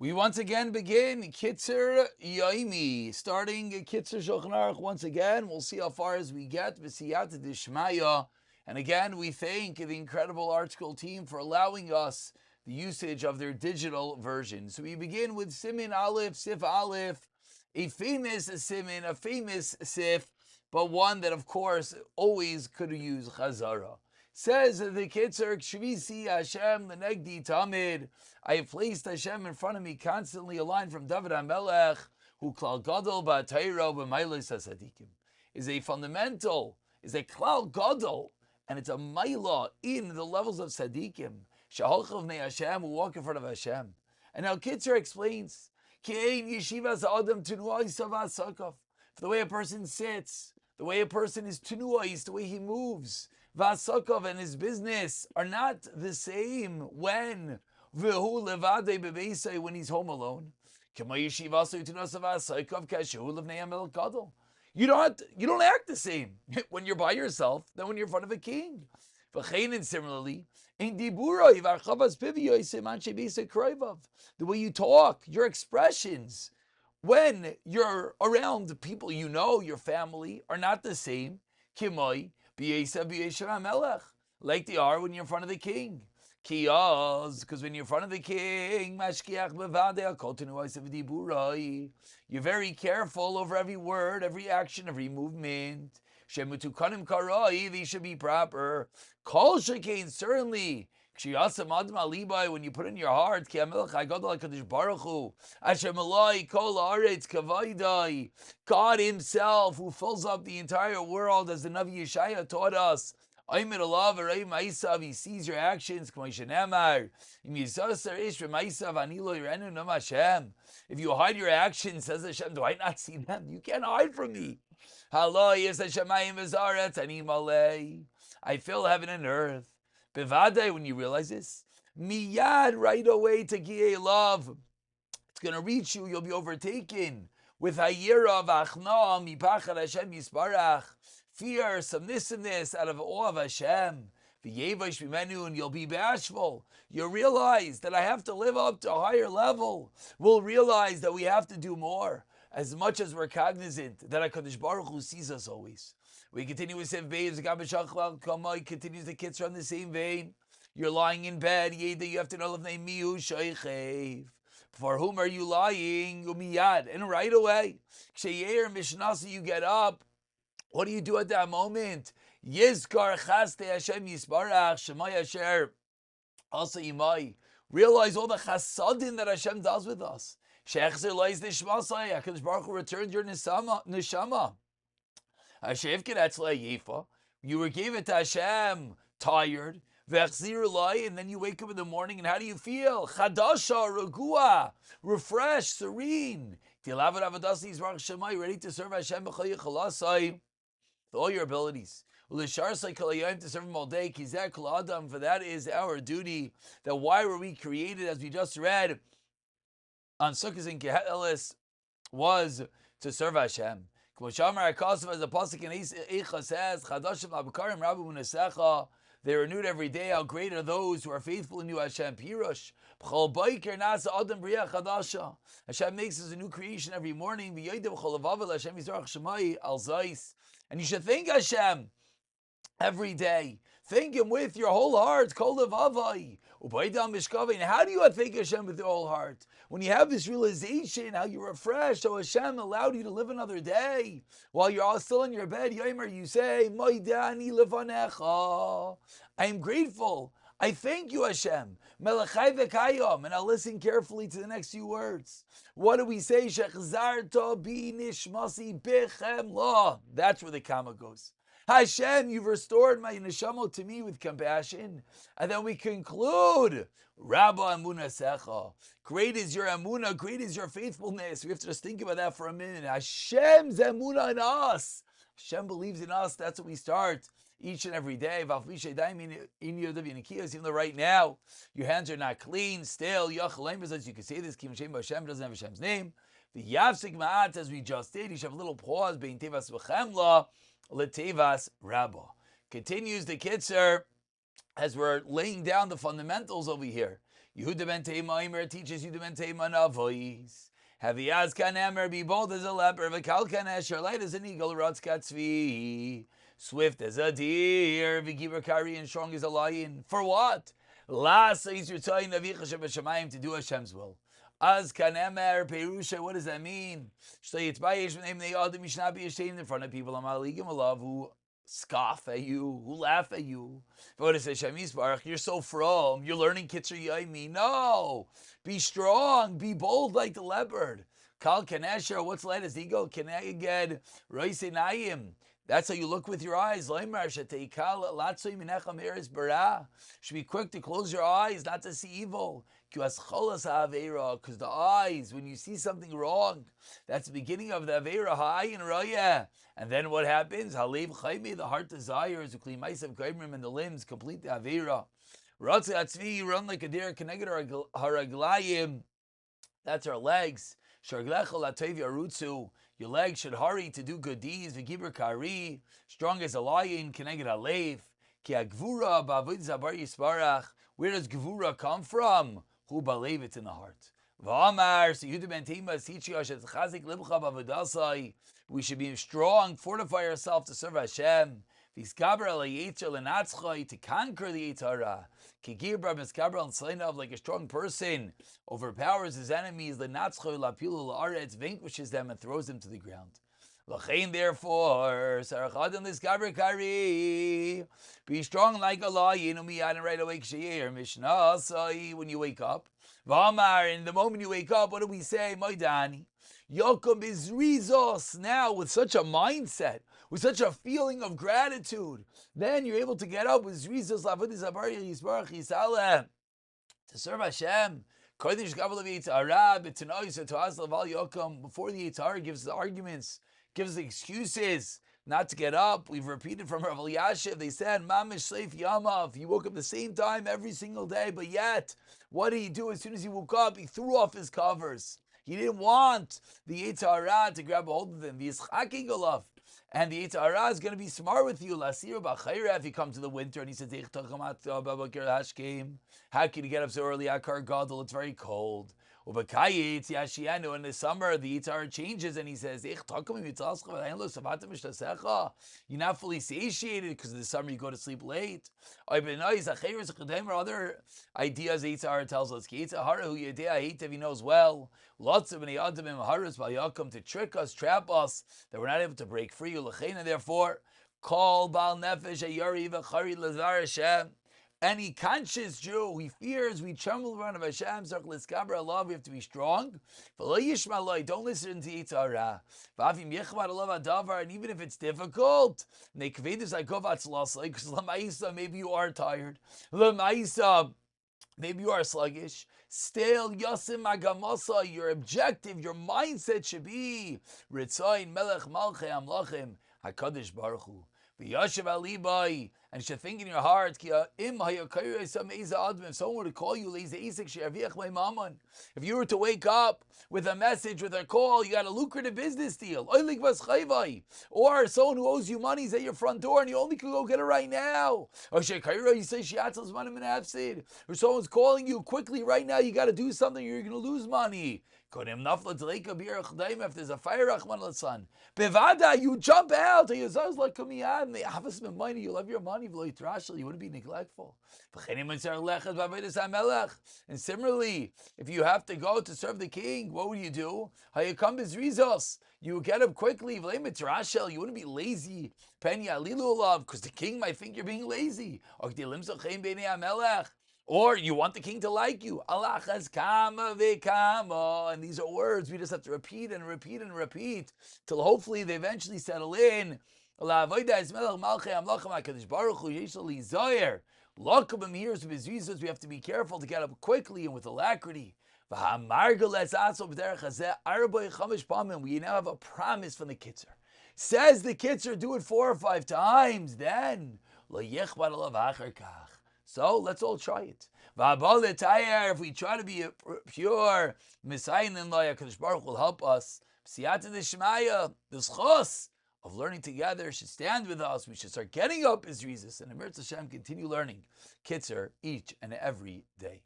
We once again begin Kitzur Yomi, starting Kitzur Shulchan Aruch once again. We'll see how far as we get. V'siyata d'shmaya. And again, we thank the incredible Art School team for allowing us the usage of their digital version. So we begin with Simin Aleph, Sif Aleph, a famous Simin, a famous Sif, but one that, of course, always could use Chazara. Says the Kitzur, Kshvisi Hashem Lenegdi Tamid. I have placed Hashem in front of me constantly, a line from David HaMelech, who Klal Gadol Ba'Tayro B'Mailos HaSadikim. Is a fundamental, is a Klal Gadol, and it's a Maila in the levels of Sadikim. Shaholchav Ne Hashem, who walk in front of Hashem. And now Kitzur explains, Kein Yeshivas Adam Tenuah Yisavas Sakov. For the way a person sits, the way a person is Tenuah, the way he moves, Vasakov and his business are not the same when he's home alone. You don't act the same when you're by yourself than when you're in front of a king. And similarly, the way you talk, your expressions, when you're around people you know, your family, are not the same. Like they are when you're in front of the king. Because when you're in front of the king, you're very careful over every word, every action, every movement. They should be proper. Certainly, when you put in your heart, God himself, who fills up the entire world, as the Navi Yeshaya taught us, he sees your actions. If you hide your actions, says Hashem, do I not see them? You can't hide from me. I fill heaven and earth. Bevadai, when you realize this, miyad, right away to Giyei love. It's going to reach you. You'll be overtaken with hayira v'achna mipachad Hashem yisbarach, fear, submissiveness out of awe of Hashem. V'yevash b'menu, and you'll be bashful. You'll realize that I have to live up to a higher level. We'll realize that we have to do more, as much as we're cognizant that HaKadosh Baruch Hu sees us always. We continue with Sev Beis, continues the Kitzur on the same vein. You're lying in bed, you have to know for whom are you lying? And right away, you get up. What do you do at that moment? Yizkar chaste Hashem yisbarach shemay asher asa imai. Realize all the chasadim that Hashem does with us. Shechzer lois nishmasai. HaKadosh Baruch Hu returned your neshama. You were gave it to Hashem, tired, and then you wake up in the morning, and how do you feel? Chadasha, regua, refreshed, serene. Ready to serve Hashem with all your abilities. To serve Him all day. For that is our duty. That why were we created, as we just read on Sukkot and Kehelis, was to serve Hashem. As the pasuk in Eicha says, they renewed every day. How great are those who are faithful in you, Hashem. Pirush. Hashem makes us a new creation every morning. And you should thank Hashem every day. Thank Him with your whole heart. And how do you thank Hashem with your whole heart? When you have this realization, how you're refreshed, how Hashem allowed you to live another day, while you're all still in your bed, Yomer, you say, I am grateful. I thank you, Hashem. Melachai v'kayom. And I'll listen carefully to the next few words. What do we say? Shechzarta bi nishmasi bechem la. That's where the comma goes. Hashem, you've restored my neshama to me with compassion. And then we conclude, Rabba Amunah Secha. Great is your Amunah, great is your faithfulness. We have to just think about that for a minute. Hashem's Amunah in us. Hashem believes in us. That's what we start each and every day. Even though right now your hands are not clean, still, as you can say this, Hashem doesn't have Hashem's name. The Yavsik Ma'at, as we just did, you should have a little pause, Bein Tevas V'chemla, L'Tevas Rabba. Continues the Kitzur as we're laying down the fundamentals over here. Yehuda ben Teima teaches Yehuda ben Teima Navois. Haviaz kanemer, be bold as a leopard, v'kal kanesher, light as an eagle, rotzka tzvi, swift as a deer, v'giver kari, and strong as a lion. For what? Las yisur tzayin avicha shebashamayim, to do Hashem's will. Az kanemer perusha, what does that mean? Shtay yitzbayesh v'neim nei adam, you should not be ashamed in front of people. Amaligim alav, who scoff at you, who laugh at you. What is Hashem Yisbarach? You're so from. You're learning Kitzur Yomi. No, be strong, be bold like the leopard. Kal kanesher, what's light as ego? Keneged roisenayim. That's how you look with your eyes. Should be quick to close your eyes, not to see evil. Because the eyes, when you see something wrong, that's the beginning of the Aveira. And then what happens? The heart desires, and the limbs complete the Aveira. You run like a deer, that's our legs. Your legs should hurry to do good deeds. V'gibur kari, strong as a lion. Keneged alev. Ki agvura ba'avodas habar yisbarach. Where does gvura come from? Hu balev, it's in the heart. V'amar, so Yehuda ben Teima is teaching us chazik libcha b'avodasai. We should be strong, fortify ourselves to serve Hashem. V'izgaber al yetzer lenatzchai, to conquer the Yitzhara. Ki gibra b'izgaber al tzleinav, like a strong person overpowers his enemies. Lenatzchai lapilu la'aretz, vanquishes them and throws them to the ground. L'chein, therefore, sarachadam l'izgaber kari, be strong like a lion. Umiyad, and right away ksheyer mishnah sai, when you wake up. V'amar, in the moment you wake up, what do we say? Moidani. Yokum is rizos. Now, with such a mindset, with such a feeling of gratitude, then you're able to get up with rizos lavodas habar yisbarach yisale to serve Hashem. Before the Yitzhar gives the arguments, gives the excuses not to get up. We've repeated from Rav Elyashiv. They said, Mamish Seif Yamav. He woke up the same time every single day, but yet, what did he do as soon as he woke up? He threw off his covers. He didn't want the Yitzhara to grab a hold of him. And the Yitzhara is going to be smart with you. If you come to the winter and he says, how can you get up so early? It's very cold. In the summer, the Yitzhar changes and he says, you're not fully satiated because in the summer you go to sleep late. Other ideas Yitzhar tells us, he knows well, lots of to trick us, trap us, that we're not able to break free. Therefore, call Baal Nefesh any conscious Jew, he fears, we tremble in front of Hashem, we have to be strong. Don't listen to Yitzhara. And even if it's difficult, because maybe you are tired, maybe you are sluggish, still, Yasim Magamasa, your objective, your mindset should be Ritzayin Melech Malchei Amlachim HaKadosh Baruch Hu. V'yashiv alibai, and you should think in your heart, if someone were to call you, if you were to wake up with a message, with a call, you got a lucrative business deal, or someone who owes you money is at your front door and you only can go get it right now, or someone's calling you quickly right now, you got to do something, you're going to lose money. If there's a fire, you jump out. You love your money. You wouldn't be neglectful. And similarly, if you have to go to serve the king, what would you do? You get up quickly. You wouldn't be lazy. Because the king might think you're being lazy. Or you want the king to like you. Allah has kama v'kama. And these are words we just have to repeat and repeat and repeat till hopefully they eventually settle in. We have to be careful to get up quickly and with alacrity. We now have a promise from the Kitzur. Says the Kitzur, do it 4 or 5 times, then so let's all try it. If we try to be pure, Messiah and HaKadosh Baruch will help us. The schos of learning together should stand with us. We should start getting up as Jesus and Emir Hashem continue learning Kitzur each and every day.